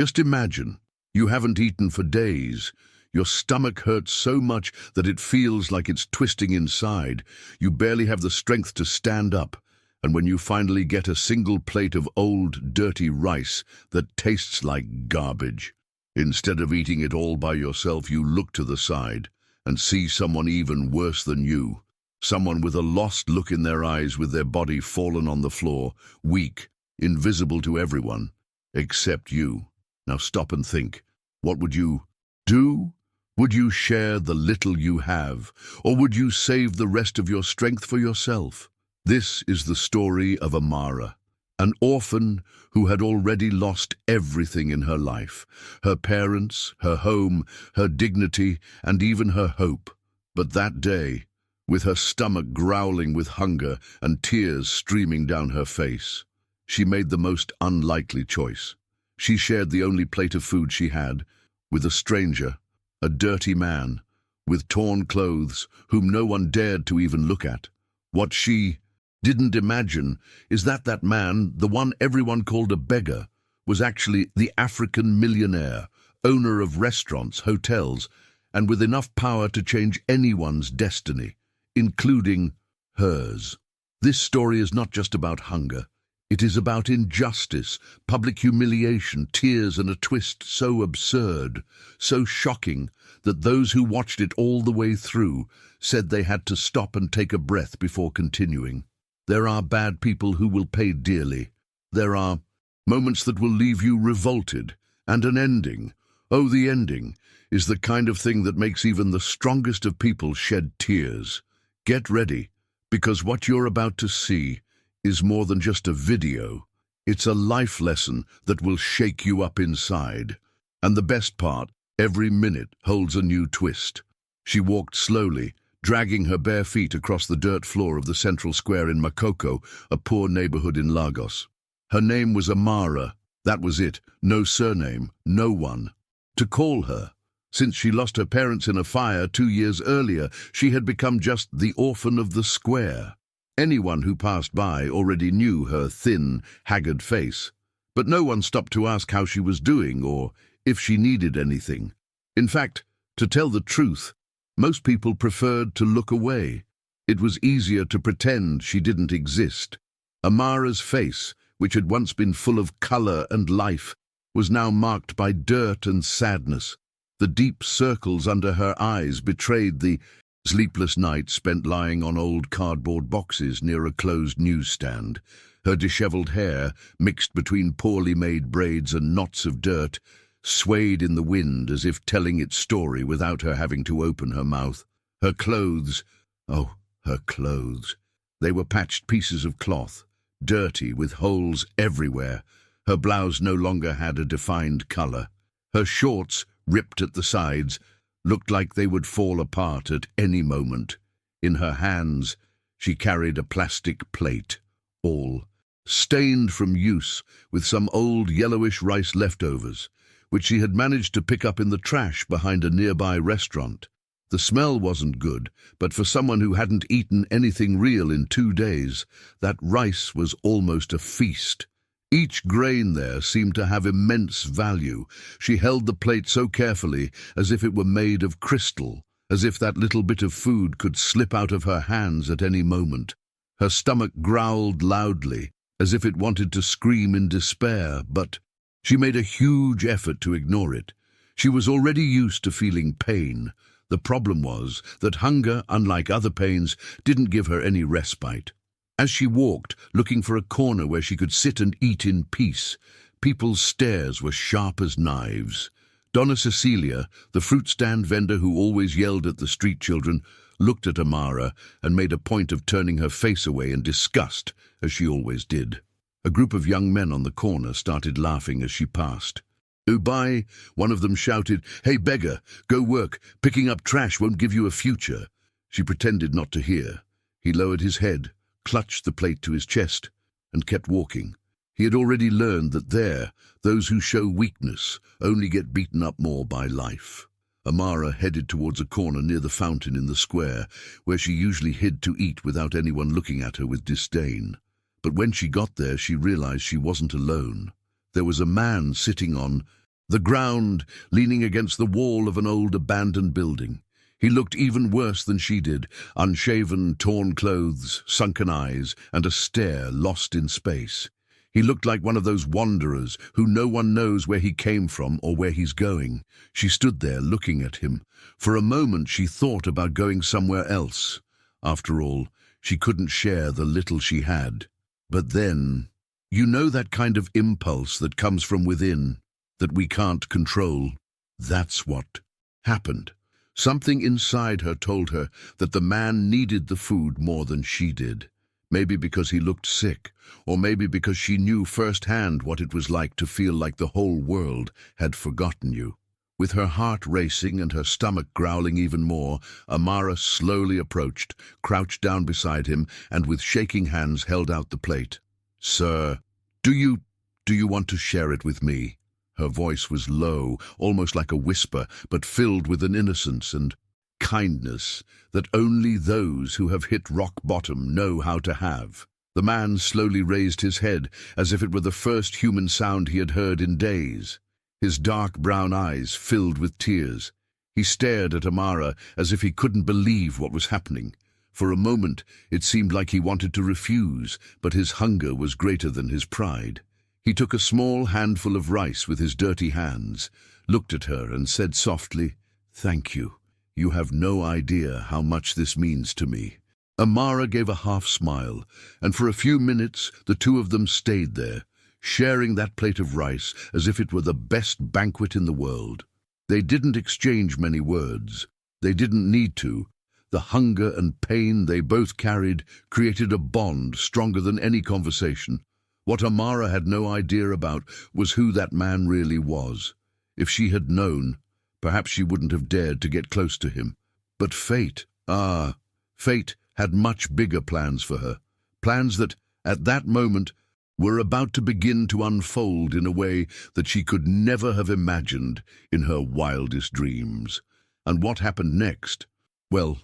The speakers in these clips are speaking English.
Just imagine, you haven't eaten for days. Your stomach hurts so much that it feels like it's twisting inside. You barely have the strength to stand up. And when you finally get a single plate of old, dirty rice that tastes like garbage, instead of eating it all by yourself, you look to the side and see someone even worse than you. Someone with a lost look in their eyes, with their body fallen on the floor, weak, invisible to everyone, except you. Now stop and think. What would you do? Would you share the little you have, or would you save the rest of your strength for yourself? This is the story of Amara, an orphan who had already lost everything in her life: her parents, her home, her dignity, and even her hope. But that day, with her stomach growling with hunger and tears streaming down her face, she made the most unlikely choice. She shared the only plate of food she had with a stranger, a dirty man, with torn clothes, whom no one dared to even look at. What she didn't imagine is that that man, the one everyone called a beggar, was actually the African millionaire, owner of restaurants, hotels, and with enough power to change anyone's destiny, including hers. This story is not just about hunger. It is about injustice, public humiliation, tears, and a twist so absurd, so shocking, that those who watched it all the way through said they had to stop and take a breath before continuing. There are bad people who will pay dearly. There are moments that will leave you revolted, and an ending. Oh, the ending is the kind of thing that makes even the strongest of people shed tears. Get ready, because what you're about to see is more than just a video. It's a life lesson that will shake you up inside. And the best part, every minute holds a new twist. She walked slowly, dragging her bare feet across the dirt floor of the central square in Makoko, a poor neighborhood in Lagos. Her name was Amara. That was it. No surname, no one to call her. Since she lost her parents in a fire 2 years earlier, she had become just the orphan of the square. Anyone who passed by already knew her thin, haggard face, but no one stopped to ask how she was doing or if she needed anything. In fact, to tell the truth, most people preferred to look away. It was easier to pretend she didn't exist. Amara's face, which had once been full of color and life, was now marked by dirt and sadness. The deep circles under her eyes betrayed the sleepless nights spent lying on old cardboard boxes near a closed newsstand. Her disheveled hair, mixed between poorly made braids and knots of dirt, swayed in the wind as if telling its story without her having to open her mouth. Her clothes, oh, her clothes. They were patched pieces of cloth, dirty with holes everywhere. Her blouse no longer had a defined color. Her shorts, ripped at the sides, looked like they would fall apart at any moment. In her hands, she carried a plastic plate, all stained from use with some old yellowish rice leftovers, which she had managed to pick up in the trash behind a nearby restaurant. The smell wasn't good, but for someone who hadn't eaten anything real in 2 days, that rice was almost a feast. Each grain there seemed to have immense value. She held the plate so carefully, as if it were made of crystal, as if that little bit of food could slip out of her hands at any moment. Her stomach growled loudly, as if it wanted to scream in despair, but she made a huge effort to ignore it. She was already used to feeling pain. The problem was that hunger, unlike other pains, didn't give her any respite. As she walked, looking for a corner where she could sit and eat in peace, people's stares were sharp as knives. Donna Cecilia, the fruit stand vendor who always yelled at the street children, looked at Amara and made a point of turning her face away in disgust, as she always did. A group of young men on the corner started laughing as she passed. "Ubai," one of them shouted, "Hey beggar, go work. Picking up trash won't give you a future." She pretended not to hear. He lowered his head, clutched the plate to his chest, and kept walking. He had already learned that those who show weakness only get beaten up more by life. Amara headed towards a corner near the fountain in the square, where she usually hid to eat without anyone looking at her with disdain. But when she got there, she realized she wasn't alone. There was a man sitting on The ground, leaning against the wall of an old abandoned building. He looked even worse than she did, unshaven, torn clothes, sunken eyes, and a stare lost in space. He looked like one of those wanderers who no one knows where he came from or where he's going. She stood there looking at him. For a moment she thought about going somewhere else. After all, she couldn't share the little she had. But then, you know that kind of impulse that comes from within, that we can't control? That's what happened. Something inside her told her that the man needed the food more than she did. Maybe because he looked sick, or maybe because she knew firsthand what it was like to feel like the whole world had forgotten you. With her heart racing and her stomach growling even more, Amara slowly approached, crouched down beside him, and with shaking hands held out the plate. "Sir, do you want to share it with me?" Her voice was low, almost like a whisper, but filled with an innocence and kindness that only those who have hit rock bottom know how to have. The man slowly raised his head, as if it were the first human sound he had heard in days. His dark brown eyes filled with tears. He stared at Amara as if he couldn't believe what was happening. For a moment, it seemed like he wanted to refuse, but his hunger was greater than his pride. He took a small handful of rice with his dirty hands, looked at her and said softly, "Thank you. You have no idea how much this means to me." Amara gave a half smile, and for a few minutes the two of them stayed there, sharing that plate of rice as if it were the best banquet in the world. They didn't exchange many words. They didn't need to. The hunger and pain they both carried created a bond stronger than any conversation. What Amara had no idea about was who that man really was. If she had known, perhaps she wouldn't have dared to get close to him. But fate had much bigger plans for her. Plans that, at that moment, were about to begin to unfold in a way that she could never have imagined in her wildest dreams. And what happened next? Well,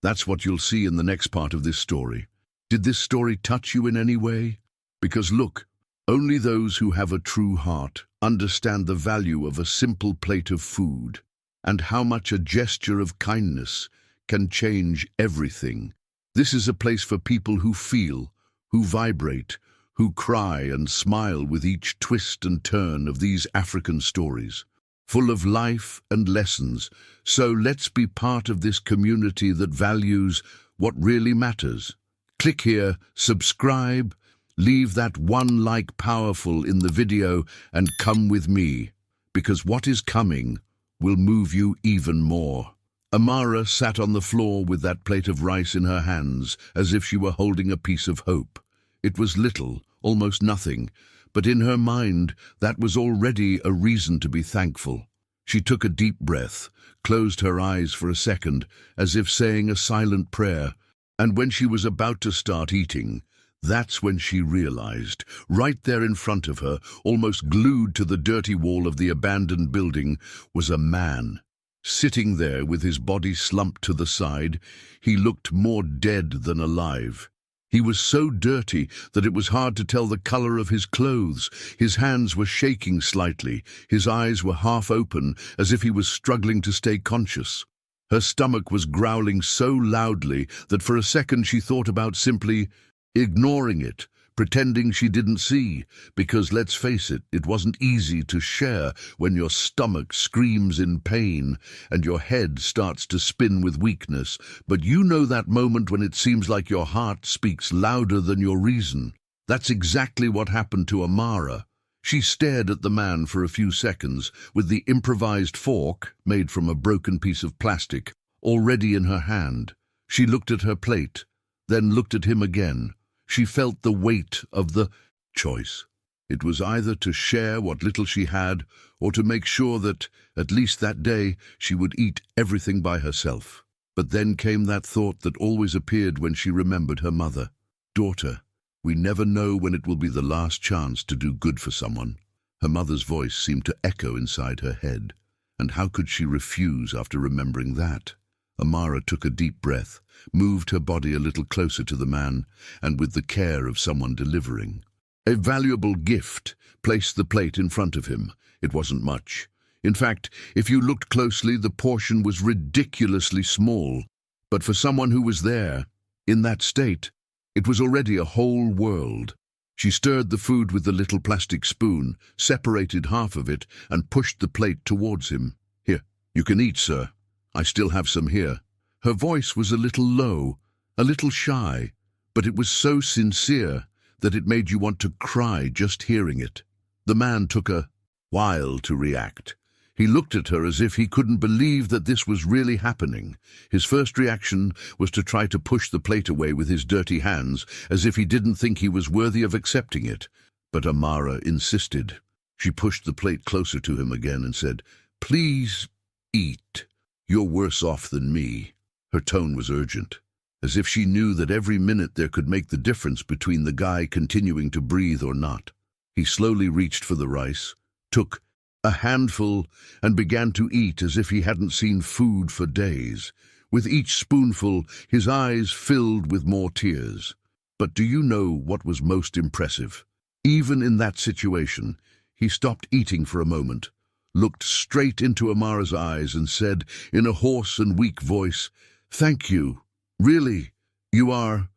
that's what you'll see in the next part of this story. Did this story touch you in any way? Because look, only those who have a true heart understand the value of a simple plate of food and how much a gesture of kindness can change everything. This is a place for people who feel, who vibrate, who cry and smile with each twist and turn of these African stories, full of life and lessons. So let's be part of this community that values what really matters. Click here, subscribe, leave that one like powerful in the video, and come with me, because what is coming will move you even more. Amara sat on the floor with that plate of rice in her hands, as if she were holding a piece of hope. It was little, almost nothing, but in her mind that was already a reason to be thankful. She took a deep breath, closed her eyes for a second, as if saying a silent prayer, and when she was about to start eating, that's when she realized, right there in front of her, almost glued to the dirty wall of the abandoned building, was a man. Sitting there with his body slumped to the side, he looked more dead than alive. He was so dirty that it was hard to tell the color of his clothes. His hands were shaking slightly. His eyes were half open, as if he was struggling to stay conscious. Her stomach was growling so loudly that for a second she thought about simply ignoring it, pretending she didn't see, because let's face it, it wasn't easy to share when your stomach screams in pain and your head starts to spin with weakness. But you know that moment when it seems like your heart speaks louder than your reason. That's exactly what happened to Amara. She stared at the man for a few seconds, with the improvised fork, made from a broken piece of plastic, already in her hand. She looked at her plate, then looked at him again. She felt the weight of the choice. It was either to share what little she had, or to make sure that, at least that day, she would eat everything by herself. But then came that thought that always appeared when she remembered her mother. "Daughter, we never know when it will be the last chance to do good for someone." Her mother's voice seemed to echo inside her head. And how could she refuse after remembering that? Amara took a deep breath, moved her body a little closer to the man, and with the care of someone delivering. A valuable gift placed the plate in front of him. It wasn't much. In fact, if you looked closely, the portion was ridiculously small. But for someone who was there, in that state, it was already a whole world. She stirred the food with the little plastic spoon, separated half of it, and pushed the plate towards him. "Here, you can eat, sir. I still have some here." Her voice was a little low, a little shy, but it was so sincere that it made you want to cry just hearing it. The man took a while to react. He looked at her as if he couldn't believe that this was really happening. His first reaction was to try to push the plate away with his dirty hands, as if he didn't think he was worthy of accepting it. But Amara insisted. She pushed the plate closer to him again and said, "Please eat. You're worse off than me." Her tone was urgent, as if she knew that every minute there could make the difference between the guy continuing to breathe or not. He slowly reached for the rice, took a handful, and began to eat as if he hadn't seen food for days. With each spoonful, his eyes filled with more tears. But do you know what was most impressive? Even in that situation, he stopped eating for a moment, looked straight into Amara's eyes and said in a hoarse and weak voice, "Thank you. Really, you are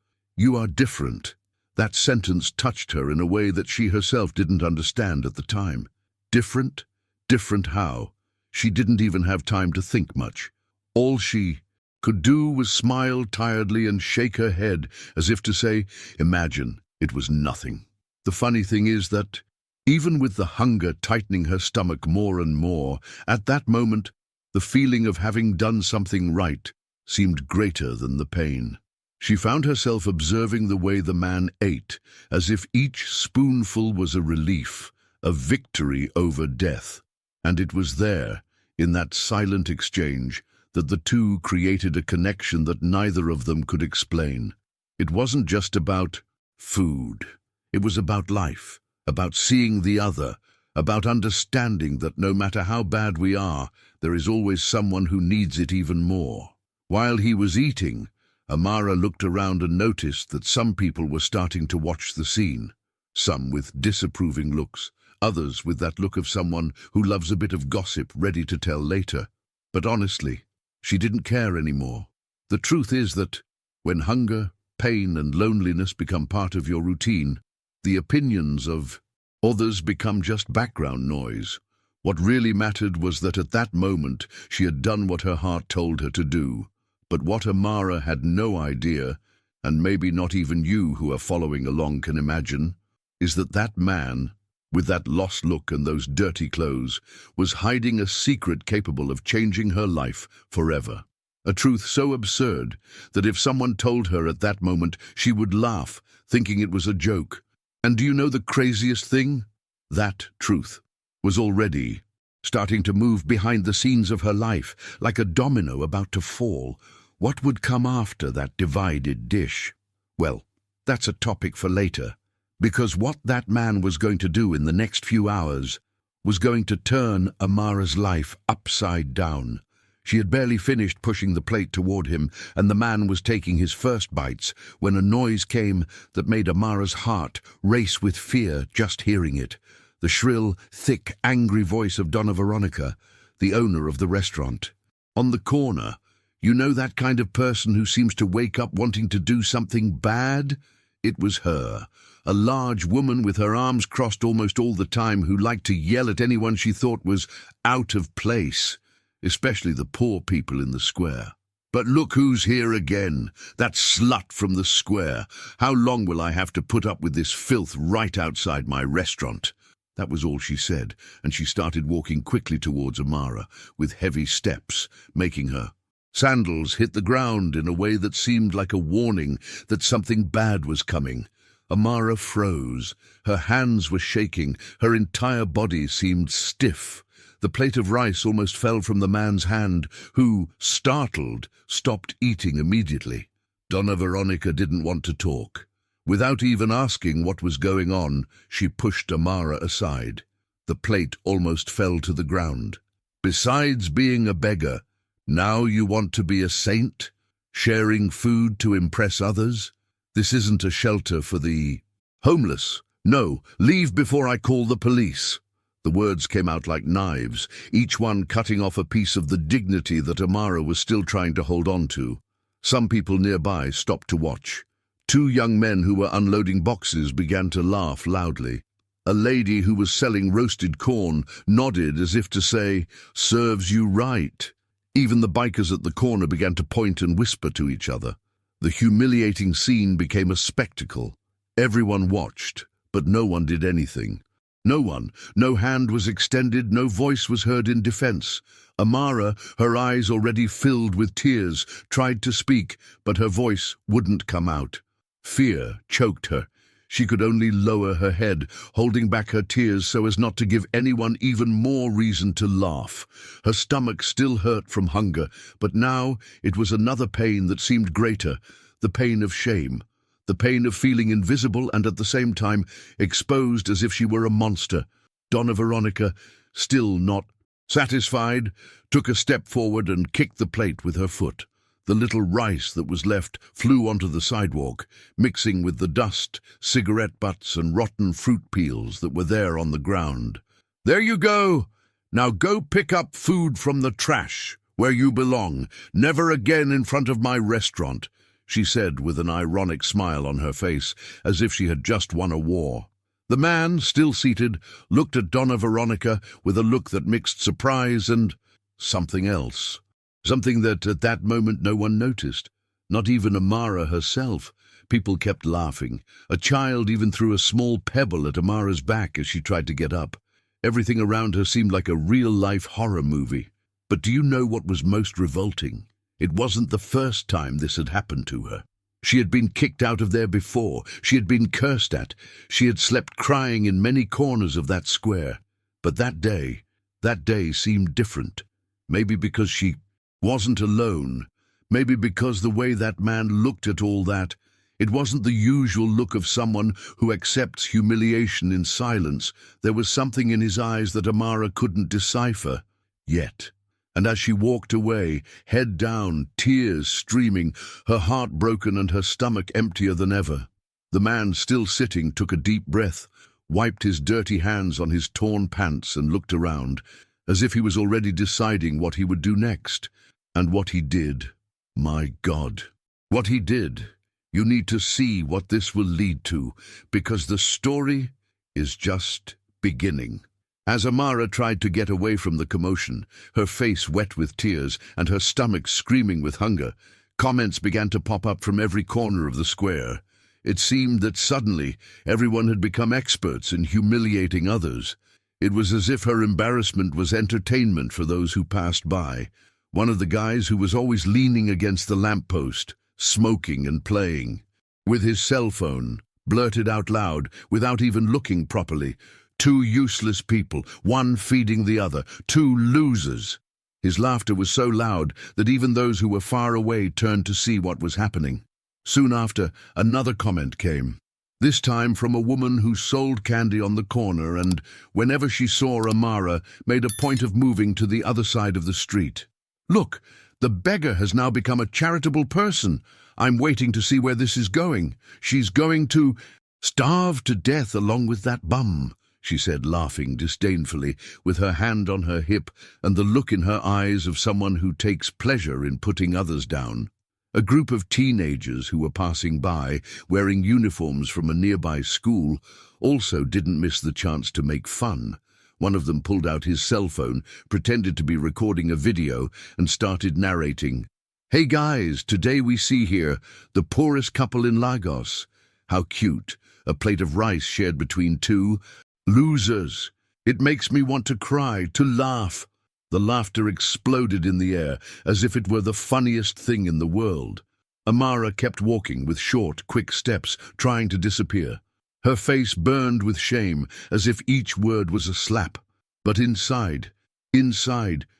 different." That sentence touched her in a way that she herself didn't understand at the time. Different? Different how? She didn't even have time to think much. All she could do was smile tiredly and shake her head as if to say, "Imagine, it was nothing." The funny thing is that, even with the hunger tightening her stomach more and more, at that moment, the feeling of having done something right seemed greater than the pain. She found herself observing the way the man ate, as if each spoonful was a relief, a victory over death. And it was there, in that silent exchange, that the two created a connection that neither of them could explain. It wasn't just about food. It was about life, about seeing the other, about understanding that no matter how bad we are, there is always someone who needs it even more. While he was eating, Amara looked around and noticed that some people were starting to watch the scene, some with disapproving looks, others with that look of someone who loves a bit of gossip ready to tell later. But honestly, she didn't care anymore. The truth is that when hunger, pain, and loneliness become part of your routine, the opinions of others become just background noise. What really mattered was that at that moment she had done what her heart told her to do. But what Amara had no idea, and maybe not even you who are following along can imagine, is that that man, with that lost look and those dirty clothes, was hiding a secret capable of changing her life forever. A truth so absurd that if someone told her at that moment, she would laugh, thinking it was a joke. And do you know the craziest thing? That truth was already starting to move behind the scenes of her life, like a domino about to fall. What would come after that divided dish? Well, that's a topic for later. Because what that man was going to do in the next few hours was going to turn Amara's life upside down. She had barely finished pushing the plate toward him, and the man was taking his first bites, when a noise came that made Amara's heart race with fear just hearing it. The shrill, thick, angry voice of Donna Veronica, the owner of the restaurant. On the corner, you know that kind of person who seems to wake up wanting to do something bad? It was her. A large woman with her arms crossed almost all the time who liked to yell at anyone she thought was out of place, especially the poor people in the square. "But look who's here again, that slut from the square. How long will I have to put up with this filth right outside my restaurant?" That was all she said, and she started walking quickly towards Amara, with heavy steps, making her sandals hit the ground in a way that seemed like a warning that something bad was coming. Amara froze. Her hands were shaking. Her entire body seemed stiff. The plate of rice almost fell from the man's hand, who, startled, stopped eating immediately. Donna Veronica didn't want to talk. Without even asking what was going on, she pushed Amara aside. The plate almost fell to the ground. "Besides being a beggar, now you want to be a saint? Sharing food to impress others? This isn't a shelter for the homeless, "No, leave before I call the police." The words came out like knives, each one cutting off a piece of the dignity that Amara was still trying to hold on to. Some people nearby stopped to watch. Two young men who were unloading boxes began to laugh loudly. A lady who was selling roasted corn nodded as if to say, "Serves you right." Even the bikers at the corner began to point and whisper to each other. The humiliating scene became a spectacle. Everyone watched, but no one did anything. No one, no hand was extended, no voice was heard in defense. Amara, her eyes already filled with tears, tried to speak, but her voice wouldn't come out. Fear choked her. She could only lower her head, holding back her tears so as not to give anyone even more reason to laugh. Her stomach still hurt from hunger, but now it was another pain that seemed greater, the pain of shame. The pain of feeling invisible and at the same time exposed as if she were a monster. Donna Veronica, still not satisfied, took a step forward and kicked the plate with her foot. The little rice that was left flew onto the sidewalk, mixing with the dust, cigarette butts and rotten fruit peels that were there on the ground. "There you go! Now go pick up food from the trash, where you belong. Never again in front of my restaurant," she said with an ironic smile on her face, as if she had just won a war. The man, still seated, looked at Donna Veronica with a look that mixed surprise and something else. Something that at that moment no one noticed, not even Amara herself. People kept laughing. A child even threw a small pebble at Amara's back as she tried to get up. Everything around her seemed like a real-life horror movie. But do you know what was most revolting? It wasn't the first time this had happened to her. She had been kicked out of there before. She had been cursed at. She had slept crying in many corners of that square. But that day seemed different. Maybe because she wasn't alone. Maybe because the way that man looked at all that, it wasn't the usual look of someone who accepts humiliation in silence. There was something in his eyes that Amara couldn't decipher yet. And as she walked away, head down, tears streaming, her heart broken and her stomach emptier than ever, the man still sitting took a deep breath, wiped his dirty hands on his torn pants and looked around, as if he was already deciding what he would do next. And what he did, my God, what he did. You need to see what this will lead to, because the story is just beginning. As Amara tried to get away from the commotion, her face wet with tears and her stomach screaming with hunger, comments began to pop up from every corner of the square. It seemed that suddenly everyone had become experts in humiliating others. It was as if her embarrassment was entertainment for those who passed by. One of the guys who was always leaning against the lamppost, smoking and playing, with his cell phone, blurted out loud, without even looking properly, "Two useless people, one feeding the other, two losers." His laughter was so loud that even those who were far away turned to see what was happening. Soon after, another comment came, this time from a woman who sold candy on the corner and, whenever she saw Amara, made a point of moving to the other side of the street. "Look, the beggar has now become a charitable person. I'm waiting to see where this is going. She's going to starve to death along with that bum," she said, laughing disdainfully, with her hand on her hip and the look in her eyes of someone who takes pleasure in putting others down. A group of teenagers who were passing by, wearing uniforms from a nearby school, also didn't miss the chance to make fun. One of them pulled out his cell phone, pretended to be recording a video, and started narrating. "Hey guys, today we see here the poorest couple in Lagos. How cute, a plate of rice shared between two losers. It makes me want to cry, to laugh." The laughter exploded in the air, as if it were the funniest thing in the world. Amara kept walking with short, quick steps, trying to disappear. Her face burned with shame, as if each word was a slap. But inside,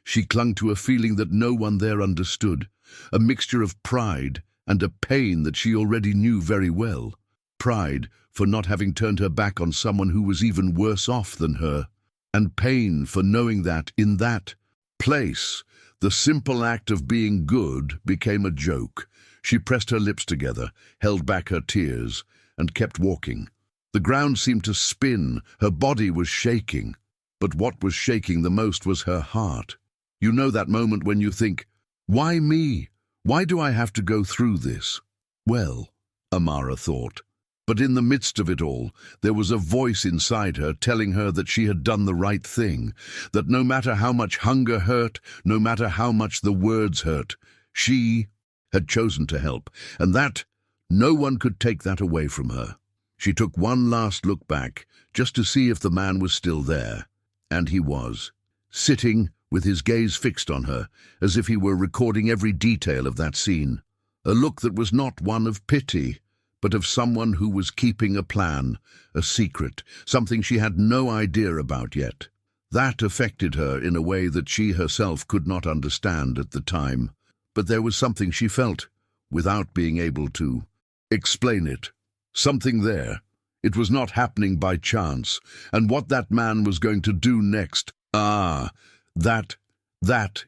she clung to a feeling that no one there understood, a mixture of pride and a pain that she already knew very well. Pride for not having turned her back on someone who was even worse off than her, and pain for knowing that, in that place, the simple act of being good became a joke. She pressed her lips together, held back her tears, and kept walking. The ground seemed to spin, her body was shaking. But what was shaking the most was her heart. You know that moment when you think, why me? Why do I have to go through this? Well, Amara thought. But in the midst of it all, there was a voice inside her telling her that she had done the right thing, that no matter how much hunger hurt, no matter how much the words hurt, she had chosen to help, and that no one could take that away from her. She took one last look back, just to see if the man was still there. And he was, sitting with his gaze fixed on her, as if he were recording every detail of that scene. A look that was not one of pity, but of someone who was keeping a plan, a secret, something she had no idea about yet. That affected her in a way that she herself could not understand at the time. But there was something she felt, without being able to explain it. Something there. It was not happening by chance, and what that man was going to do next, that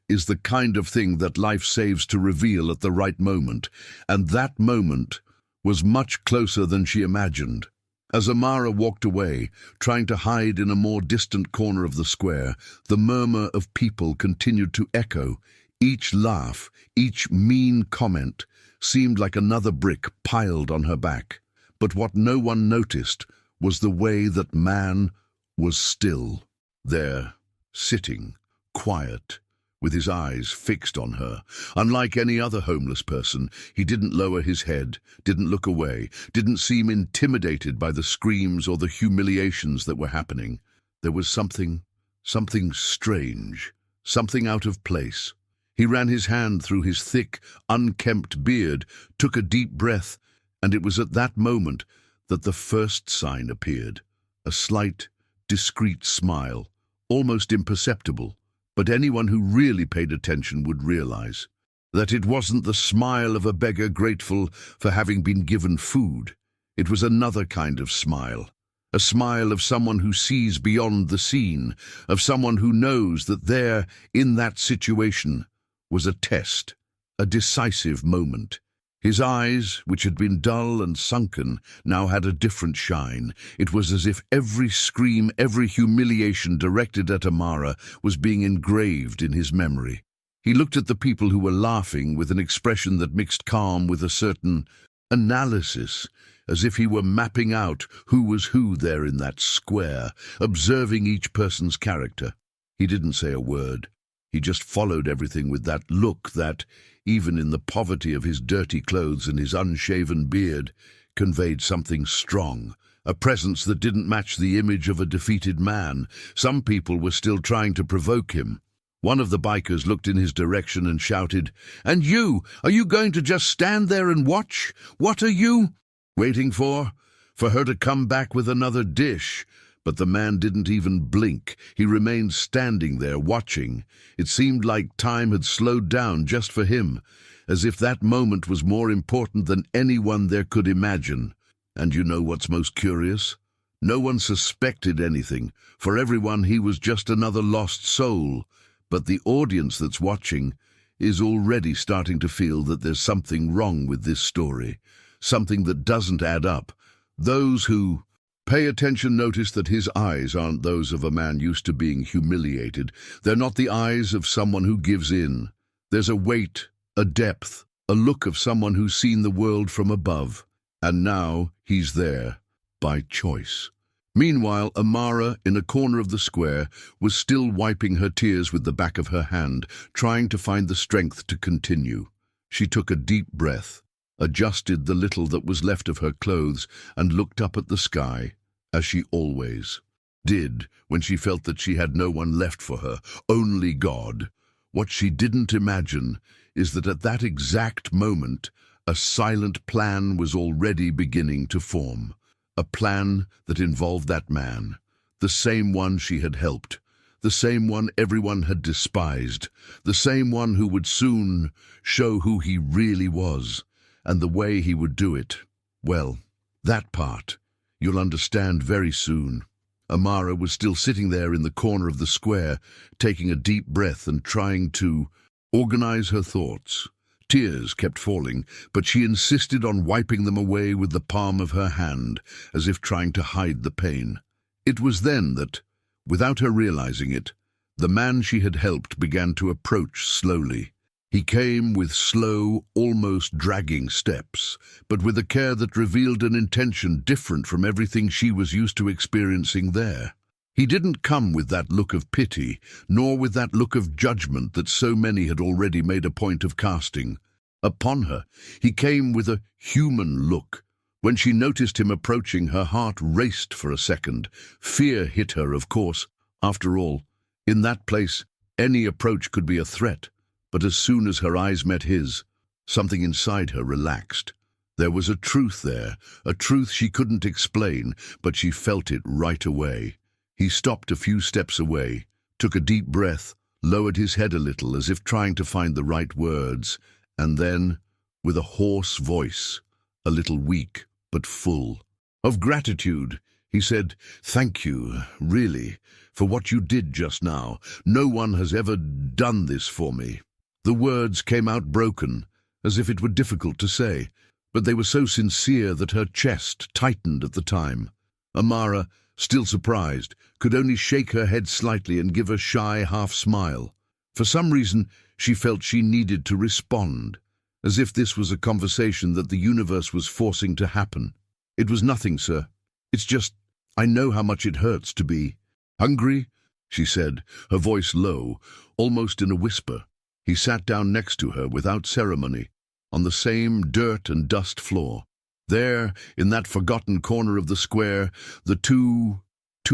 is the kind of thing that life saves to reveal at the right moment, and that moment was much closer than she imagined. As Amara walked away, trying to hide in a more distant corner of the square, the murmur of people continued to echo. Each laugh, each mean comment, seemed like another brick piled on her back. But what no one noticed was the way that man was still there, sitting, quiet, with his eyes fixed on her. Unlike any other homeless person, he didn't lower his head, didn't look away, didn't seem intimidated by the screams or the humiliations that were happening. There was something strange, something out of place. He ran his hand through his thick, unkempt beard, took a deep breath, and it was at that moment that the first sign appeared. A slight, discreet smile, almost imperceptible. But anyone who really paid attention would realize that it wasn't the smile of a beggar grateful for having been given food. It was another kind of smile, a smile of someone who sees beyond the scene, of someone who knows that there, in that situation, was a test, a decisive moment. His eyes, which had been dull and sunken, now had a different shine. It was as if every scream, every humiliation directed at Amara was being engraved in his memory. He looked at the people who were laughing with an expression that mixed calm with a certain analysis, as if he were mapping out who was who there in that square, observing each person's character. He didn't say a word. He just followed everything with that look that, even in the poverty of his dirty clothes and his unshaven beard, conveyed something strong, a presence that didn't match the image of a defeated man. Some people were still trying to provoke him. One of the bikers looked in his direction and shouted, "And you, are you going to just stand there and watch? What are you waiting for? For her to come back with another dish?" But the man didn't even blink. He remained standing there, watching. It seemed like time had slowed down just for him, as if that moment was more important than anyone there could imagine. And you know what's most curious? No one suspected anything. For everyone, he was just another lost soul. But the audience that's watching is already starting to feel that there's something wrong with this story, something that doesn't add up. Those who pay attention notice that his eyes aren't those of a man used to being humiliated. They're not the eyes of someone who gives in. There's a weight, a depth, a look of someone who's seen the world from above. And now he's there, by choice. Meanwhile, Amara, in a corner of the square, was still wiping her tears with the back of her hand, trying to find the strength to continue. She took a deep breath, adjusted the little that was left of her clothes, and looked up at the sky, as she always did when she felt that she had no one left for her, only God. What she didn't imagine is that at that exact moment, a silent plan was already beginning to form. A plan that involved that man, the same one she had helped, the same one everyone had despised, the same one who would soon show who he really was. And the way he would do it, well, that part you'll understand very soon. Amara was still sitting there in the corner of the square, taking a deep breath and trying to organize her thoughts, Tears kept falling, but she insisted on wiping them away with the palm of her hand, as if trying to hide the pain. It was then that, without her realizing it, the man she had helped began to approach slowly. He came with slow, almost dragging steps, but with a care that revealed an intention different from everything she was used to experiencing there. He didn't come with that look of pity, nor with that look of judgment that so many had already made a point of casting upon her. He came with a human look. When she noticed him approaching, her heart raced for a second. Fear hit her, of course. After all, in that place, any approach could be a threat. But as soon as her eyes met his, something inside her relaxed. There was a truth there, a truth she couldn't explain, but she felt it right away. He stopped a few steps away, took a deep breath, lowered his head a little as if trying to find the right words, and then, with a hoarse voice, a little weak but full of gratitude, he said, "Thank you, really, for what you did just now. No one has ever done this for me." The words came out broken, as if it were difficult to say, but they were so sincere that her chest tightened at the time. Amara, still surprised, could only shake her head slightly and give a shy half-smile. For some reason, she felt she needed to respond, as if this was a conversation that the universe was forcing to happen. "It was nothing, sir. It's just, I know how much it hurts to be hungry," she said, her voice low, almost in a whisper. He sat down next to her without ceremony, on the same dirt and dust floor. There, in that forgotten corner of the square, the two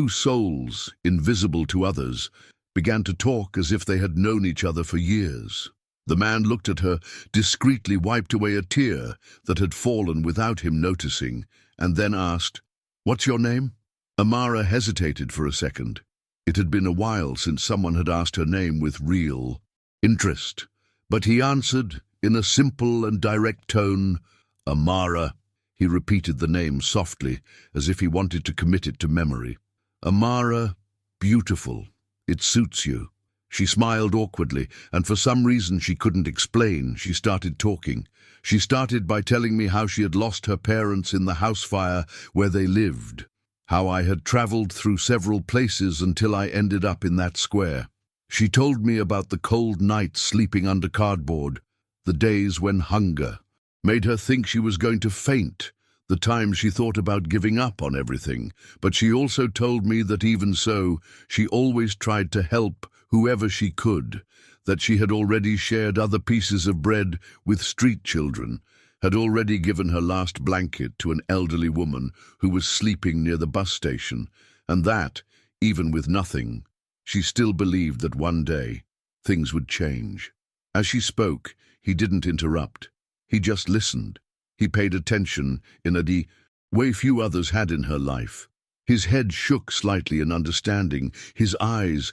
souls, invisible to others, began to talk as if they had known each other for years. The man looked at her, discreetly wiped away a tear that had fallen without him noticing, and then asked, "What's your name?" Amara hesitated for a second. It had been a while since someone had asked her name with real interest, but he answered, in a simple and direct tone, "Amara." He repeated the name softly, as if he wanted to commit it to memory. "Amara, beautiful. It suits you." She smiled awkwardly, and for some reason she couldn't explain, she started talking. She started by telling me how she had lost her parents in the house fire where they lived, how I had traveled through several places until I ended up in that square. She told me about the cold nights sleeping under cardboard, the days when hunger made her think she was going to faint, the times she thought about giving up on everything. But she also told me that even so, she always tried to help whoever she could, that she had already shared other pieces of bread with street children, had already given her last blanket to an elderly woman who was sleeping near the bus station, and that, even with nothing, she still believed that one day things would change. As she spoke, he didn't interrupt. He just listened. He paid attention in a way few others had in her life. His head shook slightly in understanding, his eyes,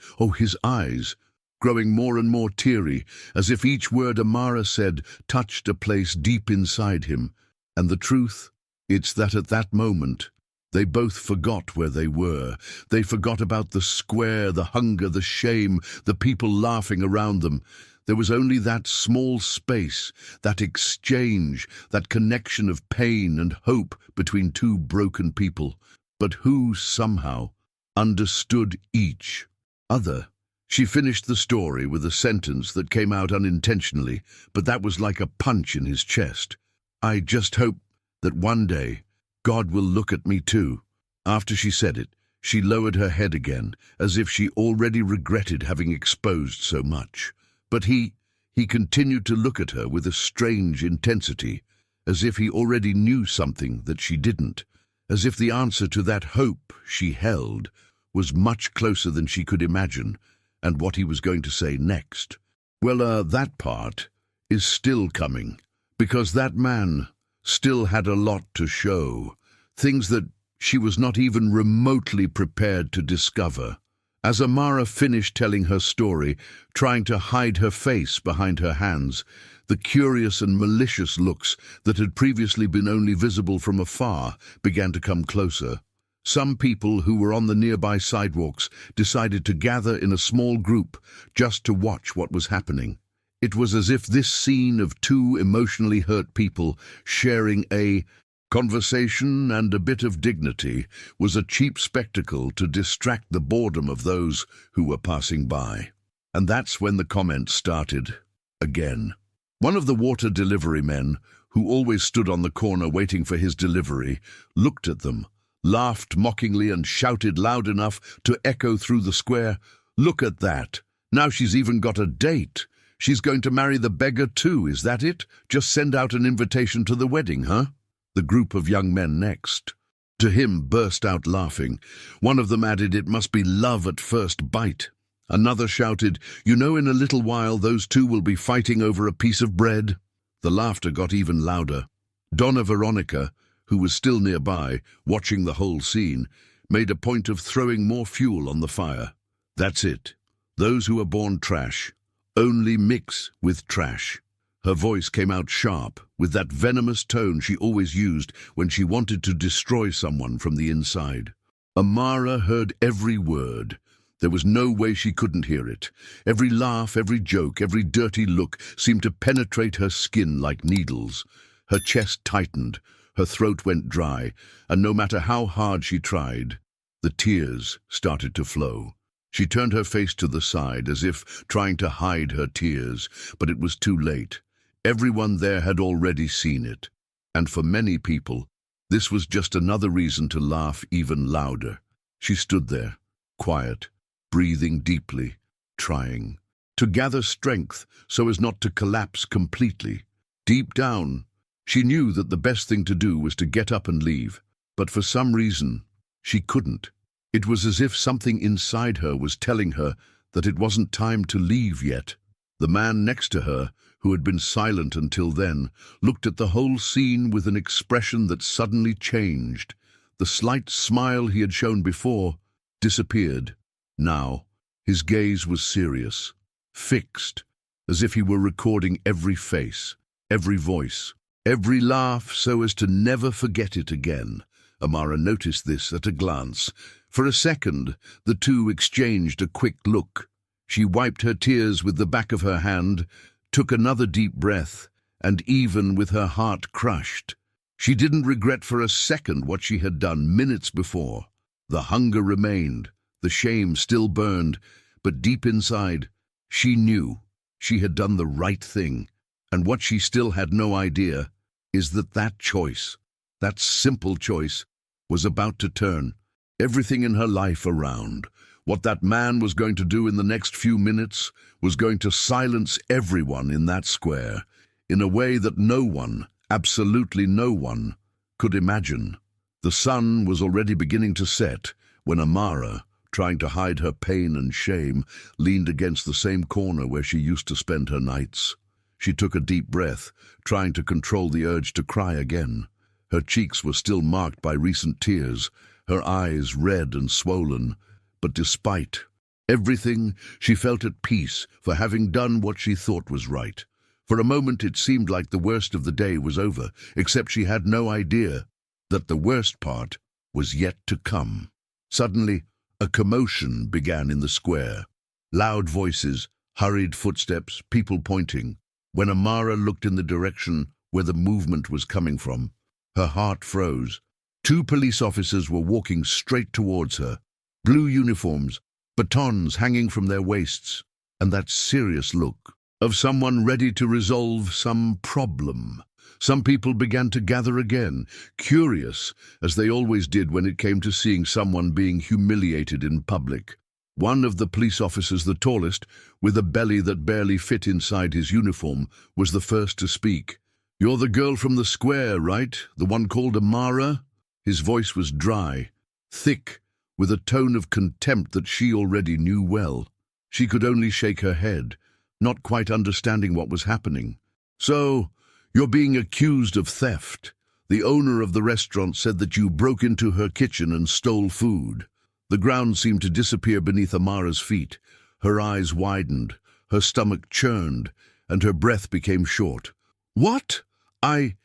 growing more and more teary, as if each word Amara said touched a place deep inside him. And the truth, it's that at that moment, they both forgot where they were. They forgot about the square, the hunger, the shame, the people laughing around them. There was only that small space, that exchange, that connection of pain and hope between two broken people, but who, somehow, understood each other. She finished the story with a sentence that came out unintentionally, but that was like a punch in his chest. "I just hope that one day God will look at me too." After she said it, she lowered her head again, as if she already regretted having exposed so much. But he continued to look at her with a strange intensity, as if he already knew something that she didn't, as if the answer to that hope she held was much closer than she could imagine, and what he was going to say next. Well, that part is still coming, because that man still had a lot to show, things that she was not even remotely prepared to discover. As Amara finished telling her story, trying to hide her face behind her hands, the curious and malicious looks that had previously been only visible from afar began to come closer. Some people who were on the nearby sidewalks decided to gather in a small group just to watch what was happening. It was as if this scene of two emotionally hurt people sharing a conversation and a bit of dignity was a cheap spectacle to distract the boredom of those who were passing by. And that's when the comments started again. One of the water delivery men, who always stood on the corner waiting for his delivery, looked at them, laughed mockingly and shouted loud enough to echo through the square, "Look at that! Now she's even got a date! She's going to marry the beggar too, is that it? Just send out an invitation to the wedding, huh?" The group of young men next to him burst out laughing. One of them added, "It must be love at first bite." Another shouted, "You know, in a little while those two will be fighting over a piece of bread." The laughter got even louder. Donna Veronica, who was still nearby, watching the whole scene, made a point of throwing more fuel on the fire. That's it. Those who are born trash only mix with trash. Her voice came out sharp, with that venomous tone she always used when she wanted to destroy someone from the inside. Amara heard every word. There was no way she couldn't hear it. Every laugh, every joke, every dirty look seemed to penetrate her skin like needles. Her chest tightened, her throat went dry, and no matter how hard she tried, the tears started to flow. She turned her face to the side as if trying to hide her tears, but it was too late. Everyone there had already seen it, and for many people, this was just another reason to laugh even louder. She stood there, quiet, breathing deeply, trying to gather strength so as not to collapse completely. Deep down, she knew that the best thing to do was to get up and leave, but for some reason, she couldn't. It was as if something inside her was telling her that it wasn't time to leave yet. The man next to her, who had been silent until then, looked at the whole scene with an expression that suddenly changed. The slight smile he had shown before disappeared. Now, his gaze was serious, fixed, as if he were recording every face, every voice, every laugh so as to never forget it again. Amara noticed this at a glance. For a second, the two exchanged a quick look. She wiped her tears with the back of her hand, took another deep breath, and even with her heart crushed, she didn't regret for a second what she had done minutes before. The hunger remained, the shame still burned, but deep inside, she knew she had done the right thing. And what she still had no idea is that that choice, that simple choice, was about to turn everything in her life around. What that man was going to do in the next few minutes was going to silence everyone in that square in a way that no one, absolutely no one, could imagine. The sun was already beginning to set when Amara, trying to hide her pain and shame, leaned against the same corner where she used to spend her nights. She took a deep breath, trying to control the urge to cry again. Her cheeks were still marked by recent tears, her eyes red and swollen, but despite everything, she felt at peace for having done what she thought was right. For a moment it seemed like the worst of the day was over, except she had no idea that the worst part was yet to come. Suddenly, a commotion began in the square. Loud voices, hurried footsteps, people pointing. When Amara looked in the direction where the movement was coming from, her heart froze. 2 police officers were walking straight towards her. Blue uniforms, batons hanging from their waists, and that serious look of someone ready to resolve some problem. Some people began to gather again, curious, as they always did when it came to seeing someone being humiliated in public. One of the police officers, the tallest, with a belly that barely fit inside his uniform, was the first to speak. "You're the girl from the square, right? The one called Amara?" His voice was dry, thick, with a tone of contempt that she already knew well. She could only shake her head, not quite understanding what was happening. "So, you're being accused of theft. The owner of the restaurant said that you broke into her kitchen and stole food." The ground seemed to disappear beneath Amara's feet. Her eyes widened, her stomach churned, and her breath became short. "What? I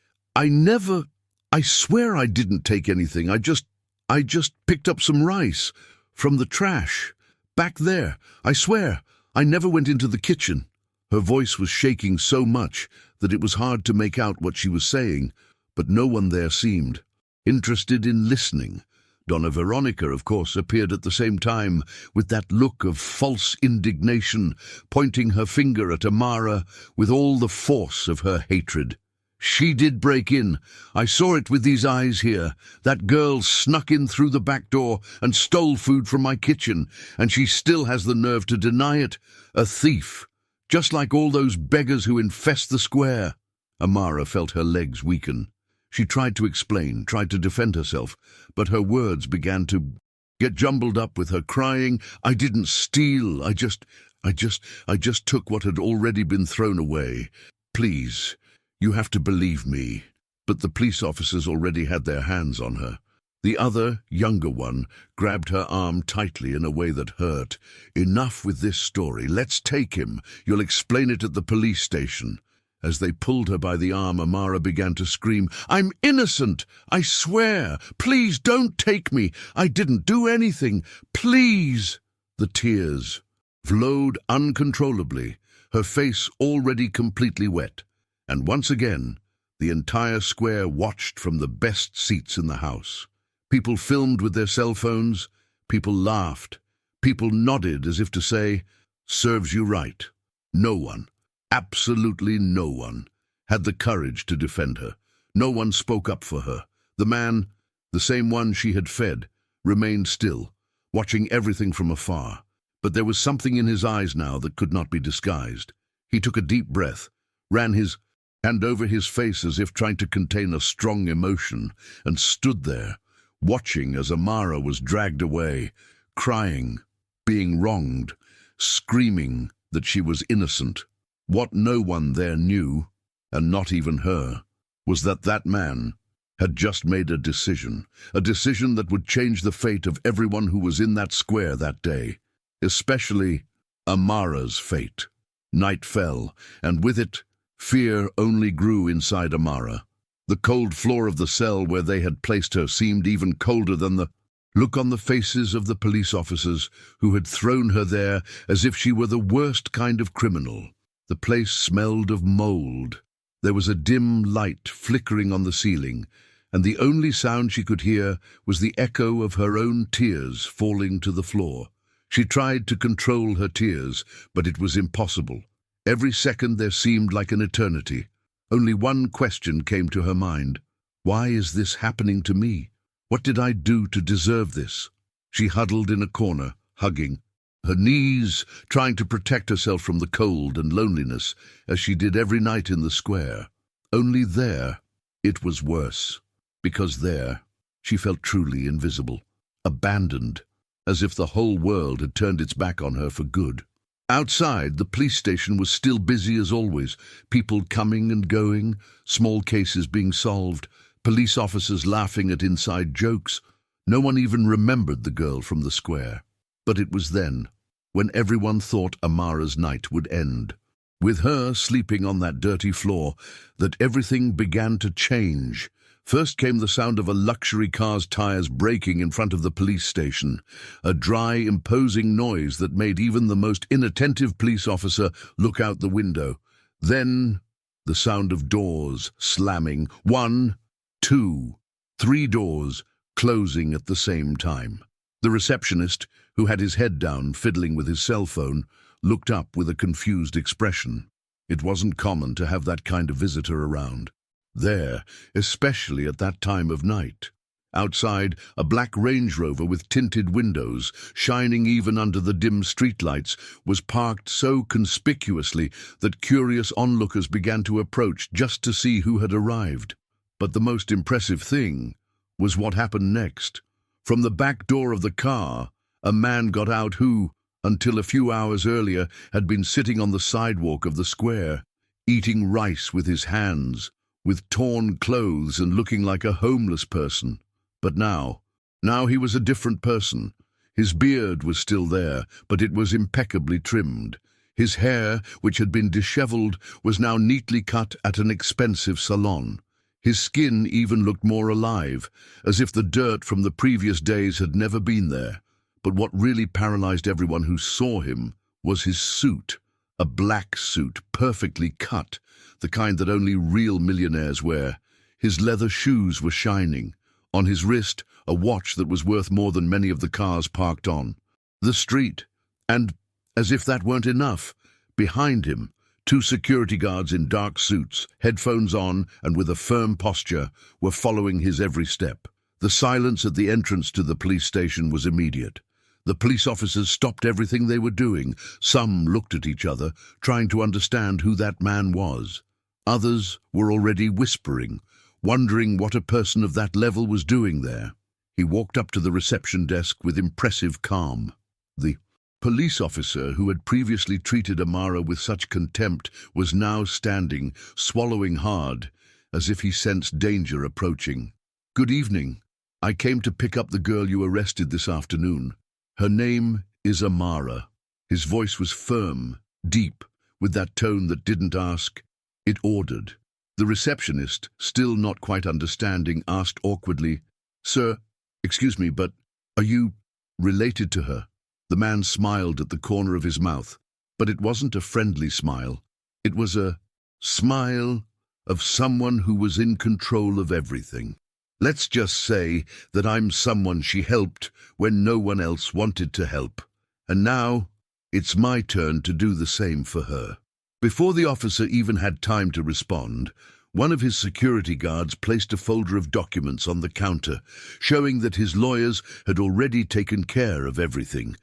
swear I didn't take anything. I just picked up some rice from the trash. Back there. I swear, I never went into the kitchen." Her voice was shaking so much that it was hard to make out what she was saying, but no one there seemed interested in listening. Donna Veronica, of course, appeared at the same time, with that look of false indignation, pointing her finger at Amara with all the force of her hatred. She did break in. I saw it with these eyes here. That girl snuck in through the back door and stole food from my kitchen, and she still has the nerve to deny it. A thief, just like all those beggars who infest the square. Amara felt her legs weaken. She tried to explain, tried to defend herself, but her words began to get jumbled up with her crying, "I didn't steal, I just took what had already been thrown away. Please, you have to believe me." But the police officers already had their hands on her. The other, younger one, grabbed her arm tightly in a way that hurt. "Enough with this story. Let's take him. You'll explain it at the police station." As they pulled her by the arm, Amara began to scream, "I'm innocent! I swear! Please don't take me! I didn't do anything! Please!" The tears flowed uncontrollably, her face already completely wet. And once again, the entire square watched from the best seats in the house. People filmed with their cell phones, people laughed, people nodded as if to say, "Serves you right." No one, absolutely no one, had the courage to defend her. No one spoke up for her. The man, the same one she had fed, remained still, watching everything from afar. But there was something in his eyes now that could not be disguised. He took a deep breath, ran his hand over his face as if trying to contain a strong emotion, and stood there, watching as Amara was dragged away, crying, being wronged, screaming that she was innocent. What no one there knew, and not even her, was that that man had just made a decision that would change the fate of everyone who was in that square that day, especially Amara's fate. Night fell, and with it, fear only grew inside Amara. The cold floor of the cell where they had placed her seemed even colder than the look on the faces of the police officers who had thrown her there as if she were the worst kind of criminal. The place smelled of mold. There was a dim light flickering on the ceiling, and the only sound she could hear was the echo of her own tears falling to the floor. She tried to control her tears, but it was impossible. Every second there seemed like an eternity. Only one question came to her mind. Why is this happening to me? What did I do to deserve this? She huddled in a corner, hugging her knees, trying to protect herself from the cold and loneliness, as she did every night in the square. Only there, it was worse, because there, she felt truly invisible, abandoned, as if the whole world had turned its back on her for good. Outside, the police station was still busy as always, people coming and going, small cases being solved, police officers laughing at inside jokes. No one even remembered the girl from the square. But it was then, when everyone thought Amara's night would end, with her sleeping on that dirty floor, that everything began to change. First came the sound of a luxury car's tires braking in front of the police station, a dry, imposing noise that made even the most inattentive police officer look out the window. Then, the sound of doors slamming, 1, 2, 3 doors closing at the same time. The receptionist, who had his head down, fiddling with his cell phone, looked up with a confused expression. It wasn't common to have that kind of visitor around. There, especially at that time of night. Outside, a black Range Rover with tinted windows, shining even under the dim streetlights, was parked so conspicuously that curious onlookers began to approach just to see who had arrived. But the most impressive thing was what happened next. From the back door of the car, a man got out who, until a few hours earlier, had been sitting on the sidewalk of the square, eating rice with his hands, with torn clothes and looking like a homeless person. But now he was a different person. His beard was still there, but it was impeccably trimmed. His hair, which had been disheveled, was now neatly cut at an expensive salon. His skin even looked more alive, as if the dirt from the previous days had never been there. But what really paralyzed everyone who saw him was his suit, A black suit, perfectly cut, the kind that only real millionaires wear. His leather shoes were shining. On his wrist, a watch that was worth more than many of the cars parked on the street. And, as if that weren't enough, behind him, two security guards in dark suits, headphones on and with a firm posture, were following his every step. The silence at the entrance to the police station was immediate. The police officers stopped everything they were doing. Some looked at each other, trying to understand who that man was. Others were already whispering, wondering what a person of that level was doing there. He walked up to the reception desk with impressive calm. The police officer who had previously treated Amara with such contempt was now standing, swallowing hard, as if he sensed danger approaching. "Good evening. I came to pick up the girl you arrested this afternoon. Her name is Amara." His voice was firm, deep, with that tone that didn't ask, it ordered. The receptionist, still not quite understanding, asked awkwardly, "Sir, excuse me, but are you related to her?" The man smiled at the corner of his mouth, but it wasn't a friendly smile. It was a smile of someone who was in control of everything. "Let's just say that I'm someone she helped when no one else wanted to help. And now it's my turn to do the same for her." Before the officer even had time to respond, one of his security guards placed a folder of documents on the counter, showing that his lawyers had already taken care of everything.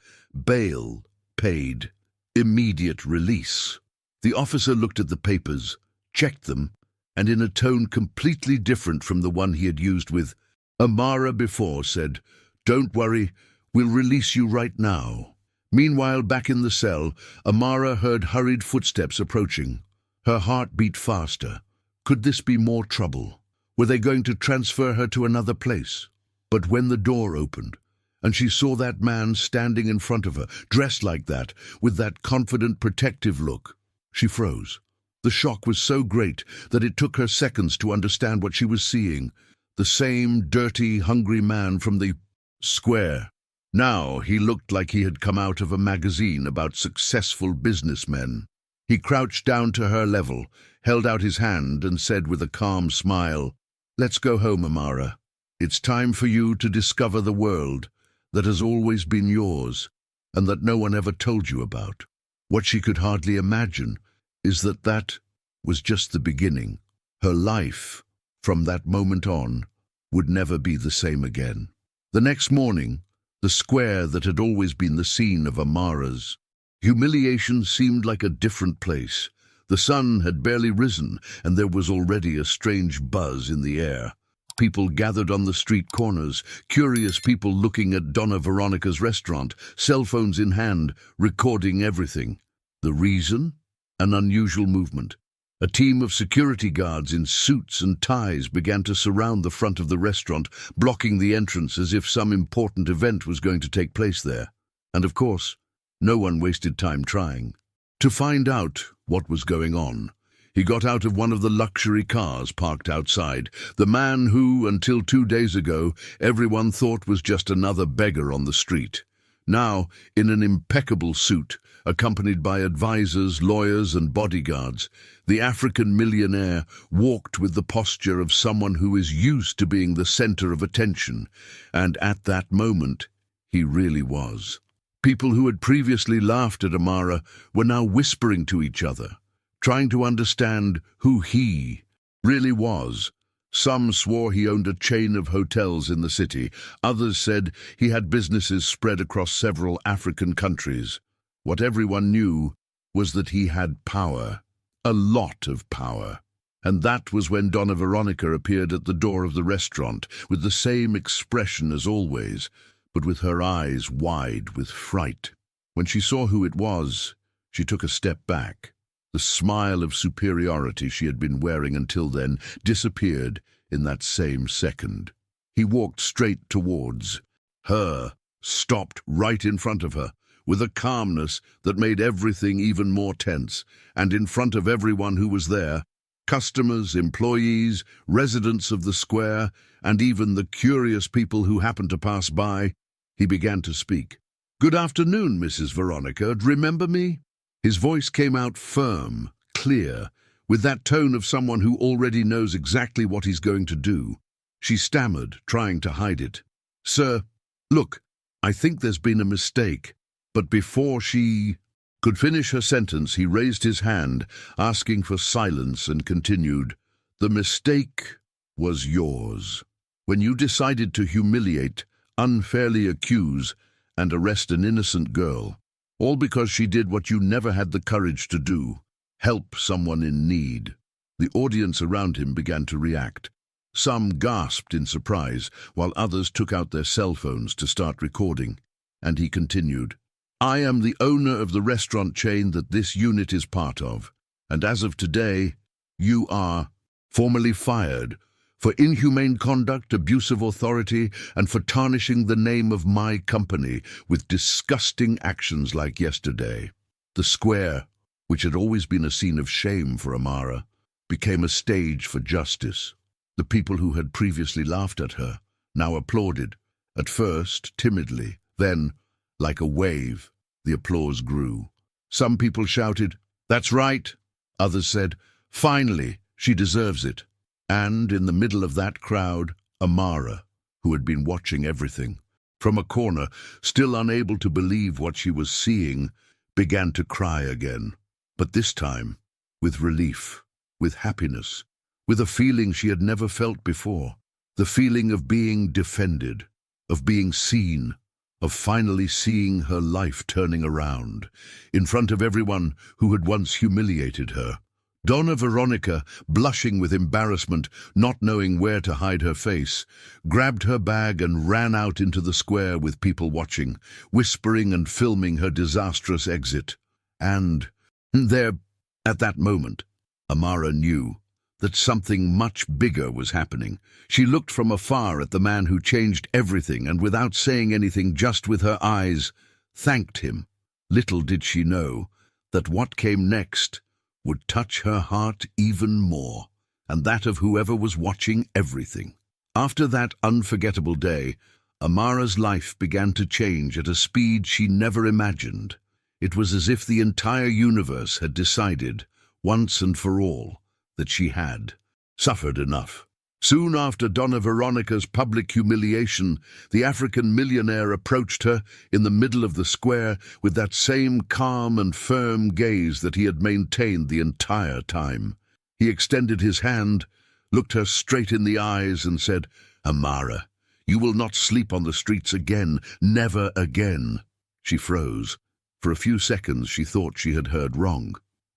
Bail paid, immediate release. The officer looked at the papers, checked them, and in a tone completely different from the one he had used with Amara before, said, "Don't worry, we'll release you right now." Meanwhile, back in the cell, Amara heard hurried footsteps approaching. Her heart beat faster. Could this be more trouble? Were they going to transfer her to another place? But when the door opened, and she saw that man standing in front of her, dressed like that, with that confident, protective look, she froze. The shock was so great that it took her seconds to understand what she was seeing. The same dirty, hungry man from the square. Now he looked like he had come out of a magazine about successful businessmen. He crouched down to her level, held out his hand, and said with a calm smile, "Let's go home, Amara. It's time for you to discover the world that has always been yours and that no one ever told you about." What she could hardly imagine is that that was just the beginning. Her life, from that moment on, would never be the same again. The next morning, the square that had always been the scene of Amara's humiliation seemed like a different place. The sun had barely risen, and there was already a strange buzz in the air. People gathered on the street corners, curious people looking at Donna Veronica's restaurant, cell phones in hand, recording everything. The reason? An unusual movement. A team of security guards in suits and ties began to surround the front of the restaurant, blocking the entrance as if some important event was going to take place there. And of course, no one wasted time trying to find out what was going on. He got out of one of the luxury cars parked outside, the man who, until 2 days ago, everyone thought was just another beggar on the street. Now, in an impeccable suit, accompanied by advisors, lawyers, and bodyguards, the African millionaire walked with the posture of someone who is used to being the center of attention, and at that moment, he really was. People who had previously laughed at Amara were now whispering to each other, trying to understand who he really was. Some swore he owned a chain of hotels in the city. Others said he had businesses spread across several African countries. What everyone knew was that he had power, a lot of power. And that was when Donna Veronica appeared at the door of the restaurant with the same expression as always, but with her eyes wide with fright. When she saw who it was, she took a step back. The smile of superiority she had been wearing until then disappeared in that same second. He walked straight towards her, stopped right in front of her, with a calmness that made everything even more tense, and in front of everyone who was there, customers, employees, residents of the square, and even the curious people who happened to pass by, he began to speak. "Good afternoon, Mrs. Veronica. Remember me? His voice came out firm, clear, with that tone of someone who already knows exactly what he's going to do. She stammered, trying to hide it. "Sir, look, I think there's been a mistake." But before she could finish her sentence, he raised his hand, asking for silence, and continued, "The mistake was yours. When you decided to humiliate, unfairly accuse, and arrest an innocent girl, all because she did what you never had the courage to do, help someone in need." The audience around him began to react. Some gasped in surprise, while others took out their cell phones to start recording. And he continued, "I am the owner of the restaurant chain that this unit is part of, and as of today, you are formally fired for inhumane conduct, abuse of authority, and for tarnishing the name of my company with disgusting actions like yesterday." The square, which had always been a scene of shame for Amara, became a stage for justice. The people who had previously laughed at her now applauded, at first timidly, then, like a wave, the applause grew. Some people shouted, "That's right." Others said, "Finally, she deserves it." And in the middle of that crowd, Amara, who had been watching everything, from a corner, still unable to believe what she was seeing, began to cry again. But this time, with relief, with happiness, with a feeling she had never felt before, the feeling of being defended, of being seen, of finally seeing her life turning around, in front of everyone who had once humiliated her. Donna Veronica, blushing with embarrassment, not knowing where to hide her face, grabbed her bag and ran out into the square with people watching, whispering and filming her disastrous exit. And there, at that moment, Amara knew that something much bigger was happening. She looked from afar at the man who changed everything and, without saying anything, just with her eyes, thanked him. Little did she know that what came next would touch her heart even more, and that of whoever was watching everything. After that unforgettable day, Amara's life began to change at a speed she never imagined. It was as if the entire universe had decided, once and for all, that she had suffered enough. Soon after Donna Veronica's public humiliation, the African millionaire approached her in the middle of the square with that same calm and firm gaze that he had maintained the entire time. He extended his hand, looked her straight in the eyes, and said, "Amara, you will not sleep on the streets again, never again." She froze. For a few seconds she thought she had heard wrong.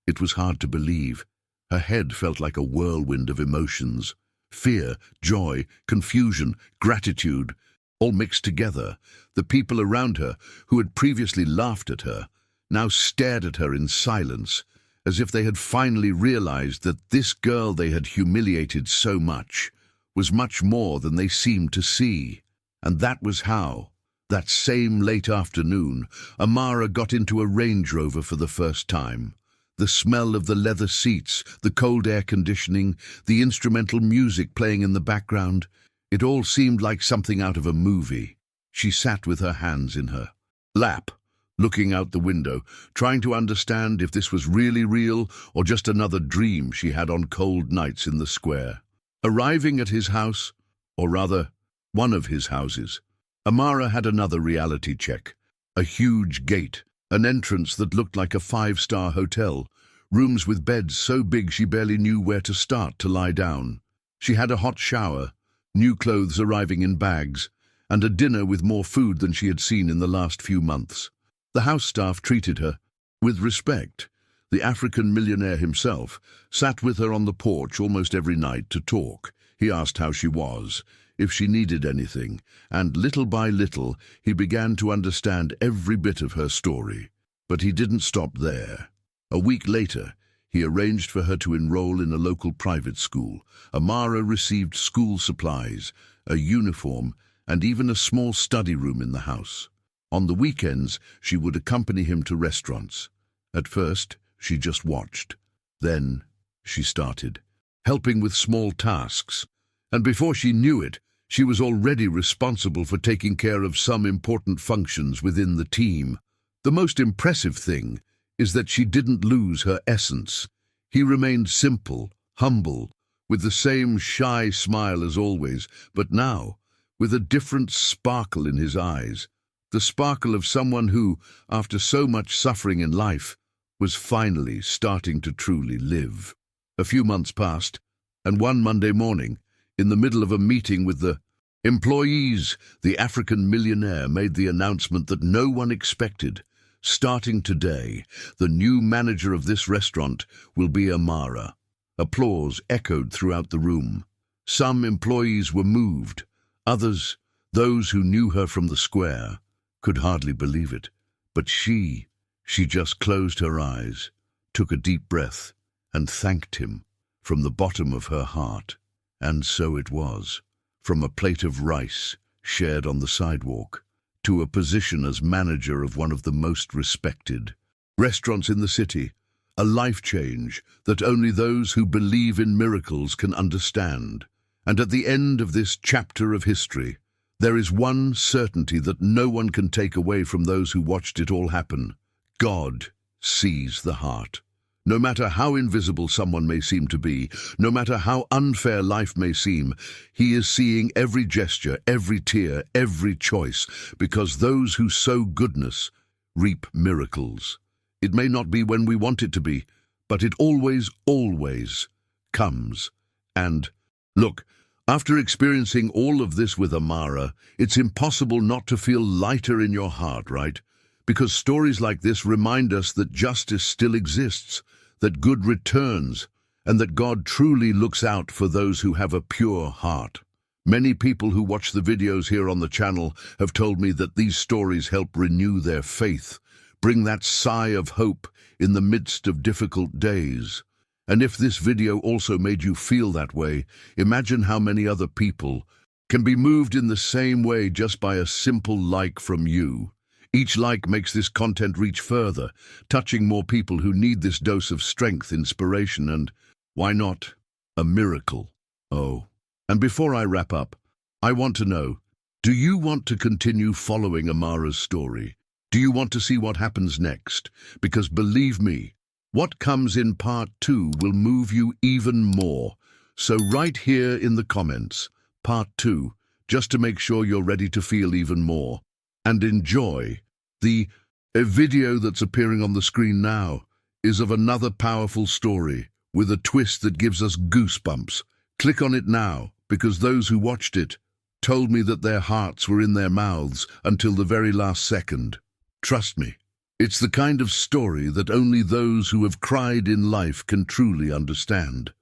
It was hard to believe. Her head felt like a whirlwind of emotions. Fear, joy, confusion, gratitude, all mixed together. The people around her, who had previously laughed at her, now stared at her in silence, as if they had finally realized that this girl they had humiliated so much was much more than they seemed to see. And that was how, that same late afternoon, Amara got into a Range Rover for the first time. The smell of the leather seats, the cold air conditioning, the instrumental music playing in the background, it all seemed like something out of a movie. She sat with her hands in her lap, looking out the window, trying to understand if this was really real or just another dream she had on cold nights in the square. Arriving at his house, or rather, one of his houses, Amara had another reality check. A huge gate, an entrance that looked like a five-star hotel, rooms with beds so big she barely knew where to start to lie down. She had a hot shower, new clothes arriving in bags, and a dinner with more food than she had seen in the last few months. The house staff treated her with respect. The African millionaire himself sat with her on the porch almost every night to talk. He asked how she was, if she needed anything, and little by little he began to understand every bit of her story. But he didn't stop there. A week later, he arranged for her to enroll in a local private school. Amara received school supplies, a uniform, and even a small study room in the house. On the weekends, she would accompany him to restaurants. At first, she just watched. Then, she started, helping with small tasks. And before she knew it, she was already responsible for taking care of some important functions within the team. The most impressive thing is that she didn't lose her essence. He remained simple, humble, with the same shy smile as always, but now, with a different sparkle in his eyes, the sparkle of someone who, after so much suffering in life, was finally starting to truly live. A few months passed, and one Monday morning, in the middle of a meeting with the employees, the African millionaire made the announcement that no one expected. Starting today, the new manager of this restaurant will be Amara. Applause echoed throughout the room. Some employees were moved. Others, those who knew her from the square, could hardly believe it. But she just closed her eyes, took a deep breath, and thanked him from the bottom of her heart. And so it was. From a plate of rice shared on the sidewalk, to a position as manager of one of the most respected restaurants in the city, a life change that only those who believe in miracles can understand. And at the end of this chapter of history, there is one certainty that no one can take away from those who watched it all happen. God sees the heart. No matter how invisible someone may seem to be, no matter how unfair life may seem, he is seeing every gesture, every tear, every choice, because those who sow goodness reap miracles. It may not be when we want it to be, but it always, always comes. And look, after experiencing all of this with Amara, it's impossible not to feel lighter in your heart, right? Because stories like this remind us that justice still exists, that good returns, and that God truly looks out for those who have a pure heart. Many people who watch the videos here on the channel have told me that these stories help renew their faith, bring that sigh of hope in the midst of difficult days. And if this video also made you feel that way, imagine how many other people can be moved in the same way just by a simple like from you. Each like makes this content reach further, touching more people who need this dose of strength, inspiration, and, why not, a miracle. Oh, and before I wrap up, I want to know, do you want to continue following Amara's story? Do you want to see what happens next? Because believe me, what comes in part 2 will move you even more. So right here in the comments, part 2, just to make sure you're ready to feel even more. And enjoy. The video that's appearing on the screen now is of another powerful story with a twist that gives us goosebumps. Click on it now, because those who watched it told me that their hearts were in their mouths until the very last second. Trust me, it's the kind of story that only those who have cried in life can truly understand.